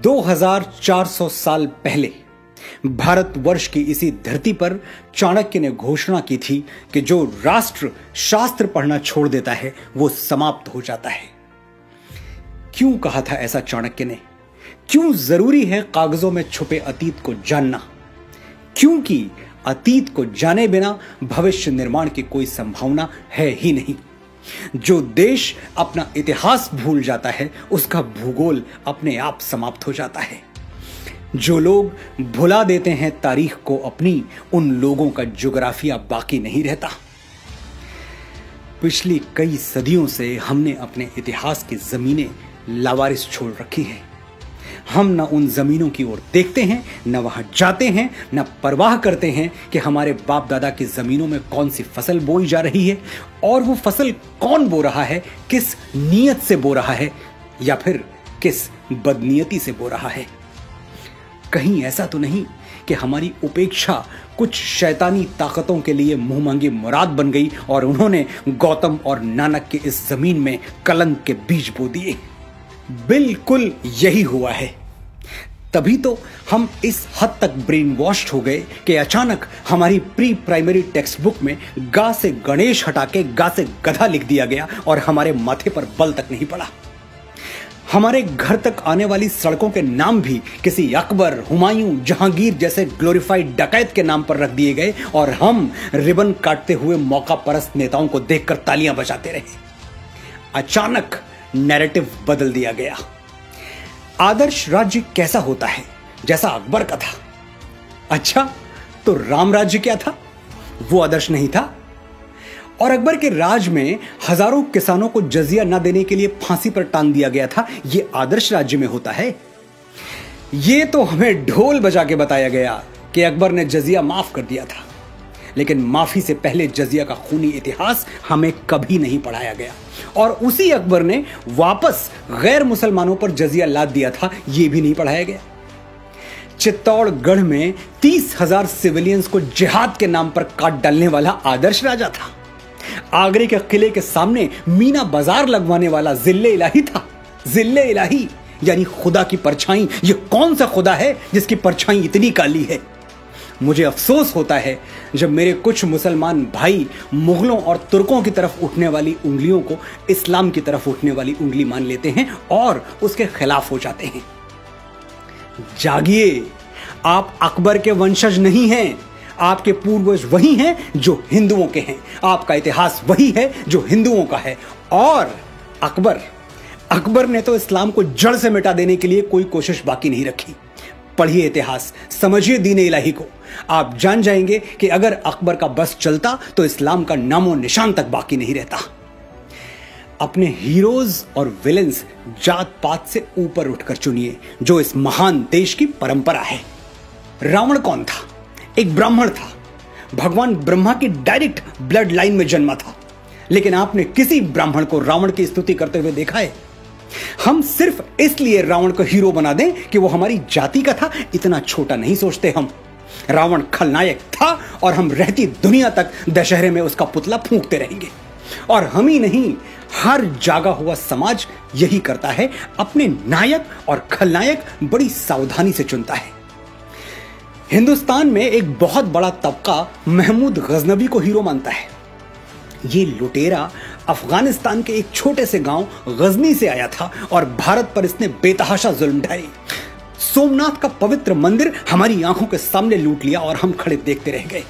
2400 साल पहले भारतवर्ष की इसी धरती पर चाणक्य ने घोषणा की थी कि जो राष्ट्र शास्त्र पढ़ना छोड़ देता है वो समाप्त हो जाता है। क्यों कहा था ऐसा चाणक्य ने? क्यों जरूरी है कागजों में छुपे अतीत को जानना? क्योंकि अतीत को जाने बिना भविष्य निर्माण की कोई संभावना है ही नहीं। जो देश अपना इतिहास भूल जाता है उसका भूगोल अपने आप समाप्त हो जाता है। जो लोग भुला देते हैं तारीख को अपनी, उन लोगों का ज्योग्राफिया बाकी नहीं रहता। पिछली कई सदियों से हमने अपने इतिहास की जमीनें लावारिस छोड़ रखी हैं। हम न उन जमीनों की ओर देखते हैं, न वहां जाते हैं, न परवाह करते हैं कि हमारे बाप दादा की जमीनों में कौन सी फसल बोई जा रही है और वो फसल कौन बो रहा है, किस नीयत से बो रहा है या फिर किस बदनीयती से बो रहा है। कहीं ऐसा तो नहीं कि हमारी उपेक्षा कुछ शैतानी ताकतों के लिए मुंह मांगी मुराद बन गई और उन्होंने गौतम और नानक के इस जमीन में कलंक के बीज बो दिए। बिल्कुल यही हुआ है। तभी तो हम इस हद तक ब्रेन वॉश्ड हो गए कि अचानक हमारी प्री प्राइमरी टेक्स्ट बुक में गा से गणेश हटा के गा से गधा लिख दिया गया और हमारे माथे पर बल तक नहीं पड़ा। हमारे घर तक आने वाली सड़कों के नाम भी किसी अकबर, हुमायूं, जहांगीर जैसे ग्लोरीफाइड डकैत के नाम पर रख दिए गए और हम रिबन काटते हुए मौका परस्त नेताओं को देखकर तालियां बजाते रहे। अचानक नैरेटिव बदल दिया गया। आदर्श राज्य कैसा होता है? जैसा अकबर का था। अच्छा, तो राम राज्य क्या था? वो आदर्श नहीं था। और अकबर के राज में हजारों किसानों को जजिया न देने के लिए फांसी पर टांग दिया गया था। ये आदर्श राज्य में होता है? ये तो हमें ढोल बजा के बताया गया कि अकबर ने जजिया माफ कर दिया था, लेकिन माफी से पहले जजिया का खूनी इतिहास हमें कभी नहीं पढ़ाया गया। और उसी अकबर ने वापस गैर मुसलमानों पर जजिया लाद दिया था, यह भी नहीं पढ़ाया गया। चित्तौड़गढ़ में 30,000 सिविलियंस को जिहाद के नाम पर काट डालने वाला आदर्श राजा था। आगरे के किले के सामने मीना बाजार लगवाने वाला जिल्ले इलाही था। जिल्ले इलाही यानी खुदा की परछाई। यह कौन सा खुदा है जिसकी परछाई इतनी काली है? मुझे अफसोस होता है जब मेरे कुछ मुसलमान भाई मुगलों और तुर्कों की तरफ उठने वाली उंगलियों को इस्लाम की तरफ उठने वाली उंगली मान लेते हैं और उसके खिलाफ हो जाते हैं। जागिए, आप अकबर के वंशज नहीं हैं। आपके पूर्वज वही हैं जो हिंदुओं के हैं। आपका इतिहास वही है जो हिंदुओं का है। और अकबर ने तो इस्लाम को जड़ से मिटा देने के लिए कोई कोशिश बाकी नहीं रखी। पढ़िए इतिहास, समझिए दीन इलाही को। आप जान जाएंगे कि अगर अकबर का बस चलता तो इस्लाम का नामो निशान तक बाकी नहीं रहता। अपने हीरोज और विलेंस जात पात से ऊपर उठकर चुनिए, जो इस महान देश की परंपरा है। रावण कौन था? एक ब्राह्मण था। भगवान ब्रह्मा की डायरेक्ट ब्लड लाइन में जन्मा था। लेकिन आपने किसी ब्राह्मण को रावण की स्तुति करते हुए देखा है? हम सिर्फ इसलिए रावण को हीरो बना दें कि वो हमारी जाति का था, इतना छोटा नहीं सोचते हम। रावण खलनायक था और हम रहती दुनिया तक दशहरे में उसका पुतला फूंकते रहेंगे। और हम ही नहीं, हर जागा हुआ समाज यही करता है। अपने नायक और खलनायक बड़ी सावधानी से चुनता है। हिंदुस्तान में एक बहुत बड़ा तबका महमूद गजनबी को हीरो मानता है। ये लुटेरा अफगानिस्तान के एक छोटे से गांव गजनी से आया था और भारत पर इसने बेतहाशा जुल्म ढाए। सोमनाथ का पवित्र मंदिर हमारी आंखों के सामने लूट लिया और हम खड़े देखते रह गए।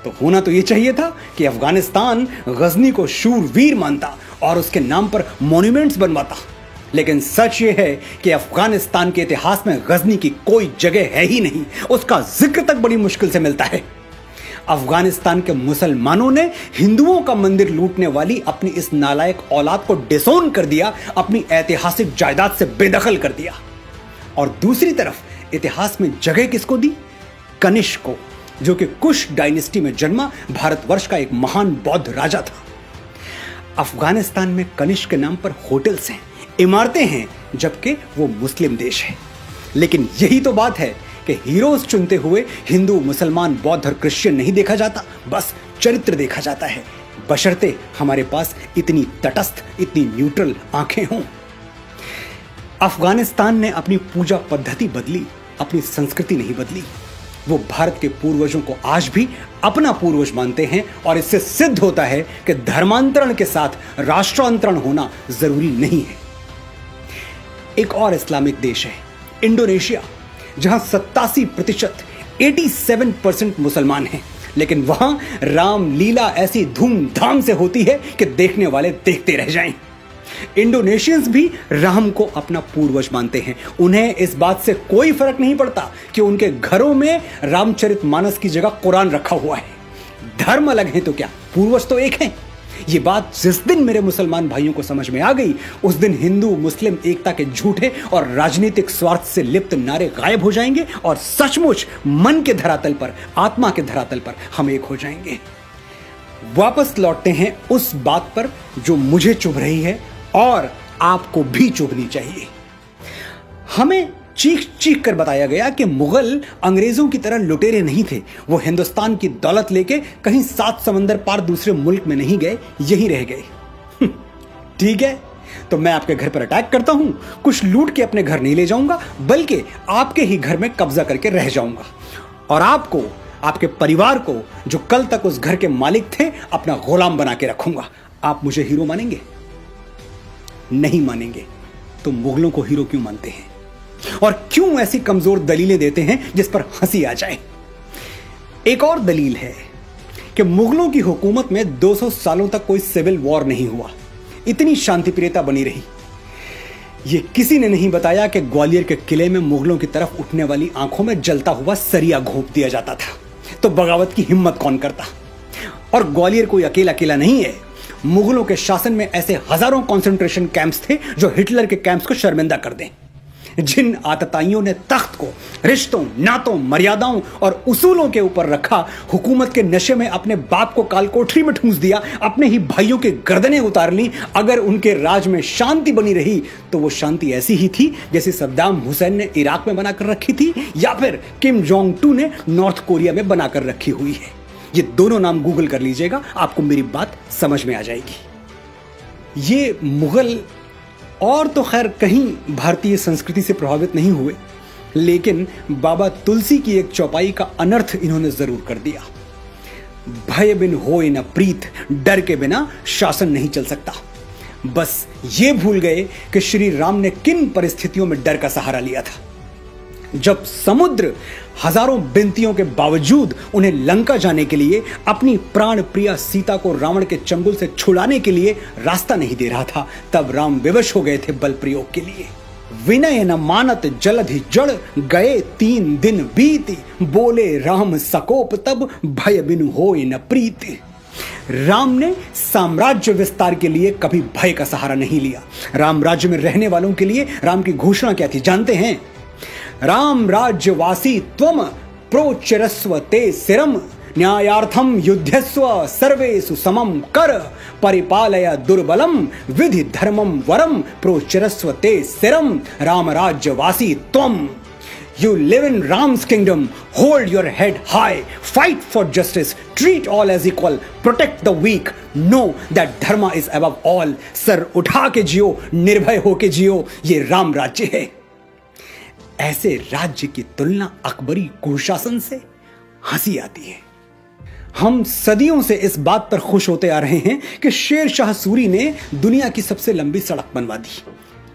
तो होना तो यह चाहिए था कि अफगानिस्तान गजनी को शूरवीर मानता और उसके नाम पर मॉन्यूमेंट्स बनवाता। लेकिन सच यह है कि अफगानिस्तान के इतिहास में गजनी की कोई जगह है ही नहीं। उसका जिक्र तक बड़ी मुश्किल से मिलता है। अफगानिस्तान के मुसलमानों ने हिंदुओं का मंदिर लूटने वाली अपनी इस नालायक औलाद को डिसोन कर दिया, अपनी ऐतिहासिक जायदाद से बेदखल कर दिया। और दूसरी तरफ इतिहास में जगह किसको दी? कनिष्क को, जो कि कुश डायनेस्टी में जन्मा भारतवर्ष का एक महान बौद्ध राजा था। अफगानिस्तान में कनिष्क के नाम पर होटल्स हैं, इमारतें हैं, जबकि वो मुस्लिम देश है। लेकिन यही तो बात है कि हीरोज चुनते हुए हिंदू, मुसलमान, बौद्ध और क्रिश्चियन नहीं देखा जाता, बस चरित्र देखा जाता है। बशर्ते हमारे पास इतनी तटस्थ, इतनी न्यूट्रल आंखें हों। अफगानिस्तान ने अपनी पूजा पद्धति बदली, अपनी संस्कृति नहीं बदली। वो भारत के पूर्वजों को आज भी अपना पूर्वज मानते हैं और इससे सिद्ध होता है कि धर्मांतरण के साथ राष्ट्रांतरण होना जरूरी नहीं है। एक और इस्लामिक देश है इंडोनेशिया, जहां 87% 87% मुसलमान हैं, लेकिन वहां रामलीला ऐसी धूमधाम से होती है कि देखने वाले देखते रह जाएं। इंडोनेशियंस भी राम को अपना पूर्वज मानते हैं। उन्हें इस बात से कोई फर्क नहीं पड़ता कि उनके घरों में रामचरितमानस की जगह कुरान रखा हुआ है। धर्म अलग है तो क्या, पूर्वज तो एक हैं। ये बात जिस दिन मेरे मुसलमान भाइयों को समझ में आ गई, उस दिन हिंदू मुस्लिम एकता के झूठे और राजनीतिक स्वार्थ से लिप्त नारे गायब हो जाएंगे और सचमुच मन के धरातल पर, आत्मा के धरातल पर हम एक हो जाएंगे। वापस लौटते हैं उस बात पर जो मुझे चुभ रही है और आपको भी चुभनी चाहिए। हमें चीख चीख कर बताया गया कि मुगल अंग्रेजों की तरह लुटेरे नहीं थे। वो हिंदुस्तान की दौलत लेके कहीं 7 समंदर पार दूसरे मुल्क में नहीं गए, यहीं रह गए। ठीक है, तो मैं आपके घर पर अटैक करता हूं, कुछ लूट के अपने घर नहीं ले जाऊंगा, बल्कि आपके ही घर में कब्जा करके रह जाऊंगा और आपको, आपके परिवार को, जो कल तक उस घर के मालिक थे, अपना गुलाम बना के रखूंगा। आप मुझे हीरो मानेंगे? नहीं मानेंगे। तो मुगलों को हीरो क्यों मानते हैं और क्यों ऐसी कमजोर दलीलें देते हैं जिस पर हंसी आ जाए? एक और दलील है कि मुगलों की हुकूमत में 200 सालों तक कोई सिविल वॉर नहीं हुआ, इतनी शांतिप्रियता बनी रही। यह किसी ने नहीं बताया कि ग्वालियर के किले में मुगलों की तरफ उठने वाली आंखों में जलता हुआ सरिया घोंप दिया जाता था। तो बगावत की हिम्मत कौन करता? और ग्वालियर कोई अकेला किला नहीं है। मुगलों के शासन में ऐसे हजारों कंसंट्रेशन कैंप्स थे जो हिटलर के कैंप्स को शर्मिंदा कर दें। जिन आतताइयों ने तख्त को रिश्तों, नातों, मर्यादाओं और उसूलों के ऊपर रखा, हुकूमत के नशे में अपने बाप को काल कोठरी में ठूंस दिया, अपने ही भाइयों के गर्दनें उतार ली। अगर उनके राज में शांति बनी रही तो वो शांति ऐसी ही थी जैसे सद्दाम हुसैन ने इराक में बनाकर रखी थी या फिर किम जोंग टू ने नॉर्थ कोरिया में बनाकर रखी हुई है। ये दोनों नाम गूगल कर लीजिएगा, आपको मेरी बात समझ में आ जाएगी। ये मुगल और तो खैर कहीं भारतीय संस्कृति से प्रभावित नहीं हुए, लेकिन बाबा तुलसी की एक चौपाई का अनर्थ इन्होंने जरूर कर दिया। भय बिन होए न प्रीत, डर के बिना शासन नहीं चल सकता। बस ये भूल गए कि श्री राम ने किन परिस्थितियों में डर का सहारा लिया था। जब समुद्र हजारों विनतियों के बावजूद उन्हें लंका जाने के लिए, अपनी प्राण प्रिया सीता को रावण के चंगुल से छुड़ाने के लिए रास्ता नहीं दे रहा था, तब राम विवश हो गए थे बल प्रयोग के लिए। विनय न मानत जलधि जड़, गए 3 दिन बीती, बोले राम सकोप तब, भय बिनु होए न प्रीति। राम ने साम्राज्य विस्तार के लिए कभी भय का सहारा नहीं लिया। राम राज्य में रहने वालों के लिए राम की घोषणा क्या थी जानते हैं? राम राज्यवासी त्वम प्रोचिरस्व ते सिरम, न्यायार्थम युद्धस्व सर्वेषु समम कर, परिपालय दुर्बलम विधि धर्मम वरम, प्रोचिरस्व ते सिरम, राम राज्यवासी त्वम। You live in Ram's kingdom, hold your head high, fight for justice, treat all as equal, protect the weak, know that dharma is above all। Sir उठा के जियो, निर्भय होके जियो, ये राम राज्य है। ऐसे राज्य की तुलना अकबरी कुशासन से हंसी आती है। हम सदियों से इस बात पर खुश होते आ रहे हैं कि शेर शाह सूरी ने दुनिया की सबसे लंबी सड़क बनवा दी,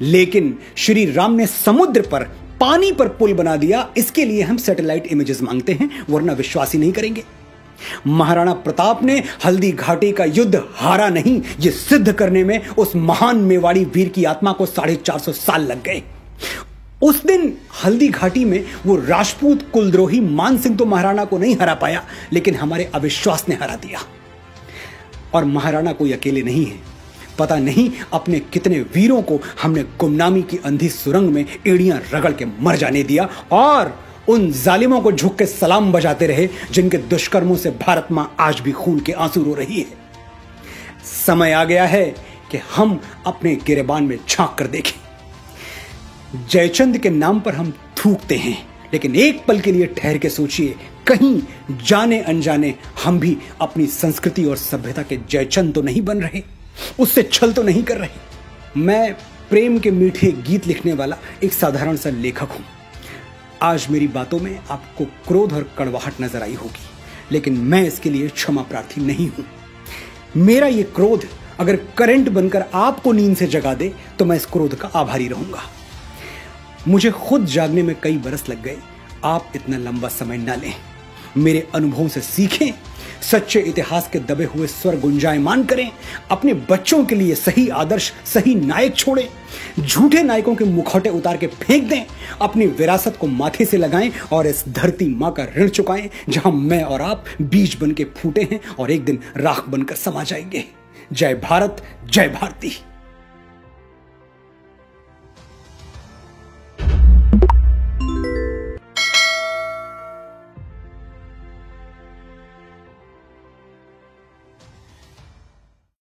लेकिन श्री राम ने समुद्र पर, पानी पर पुल बना दिया। इसके लिए हम सैटेलाइट इमेजेस मांगते हैं, वरना विश्वास ही नहीं करेंगे। महाराणा प्रताप ने हल्दी घाटी का युद्ध हारा नहीं, यह सिद्ध करने में उस महान मेवाड़ी वीर की आत्मा को 450 साल लग गए। उस दिन हल्दी घाटी में वो राजपूत कुलद्रोही मान सिंह तो महाराणा को नहीं हरा पाया, लेकिन हमारे अविश्वास ने हरा दिया। और महाराणा कोई अकेले नहीं है, पता नहीं अपने कितने वीरों को हमने गुमनामी की अंधी सुरंग में एड़ियां रगड़ के मर जाने दिया, और उन जालिमों को झुक के सलाम बजाते रहे जिनके दुष्कर्मों से भारत मां आज भी खून के आंसू रो रही है। समय आ गया है कि हम अपने गिरेबान में झांक कर देखें। जयचंद के नाम पर हम थूकते हैं, लेकिन एक पल के लिए ठहर के सोचिए, कहीं जाने अनजाने हम भी अपनी संस्कृति और सभ्यता के जयचंद तो नहीं बन रहे, उससे छल तो नहीं कर रहे। मैं प्रेम के मीठे गीत लिखने वाला एक साधारण सा लेखक हूं। आज मेरी बातों में आपको क्रोध और कड़वाहट नजर आई होगी, लेकिन मैं इसके लिए क्षमा प्रार्थी नहीं हूं। मेरा ये क्रोध अगर करंट बनकर आपको नींद से जगा दे तो मैं इस क्रोध का आभारी रहूंगा। मुझे खुद जागने में कई बरस लग गए, आप इतना लंबा समय न लें। मेरे अनुभवों से सीखें, सच्चे इतिहास के दबे हुए स्वर गुंजायमान करें, अपने बच्चों के लिए सही आदर्श, सही नायक छोड़ें, झूठे नायकों के मुखौटे उतार के फेंक दें, अपनी विरासत को माथे से लगाएं और इस धरती मां का ऋण चुकाएं जहां मैं और आप बीज बन के फूटे हैं और एक दिन राख बनकर समा जाएंगे। जय भारत, जय भारती।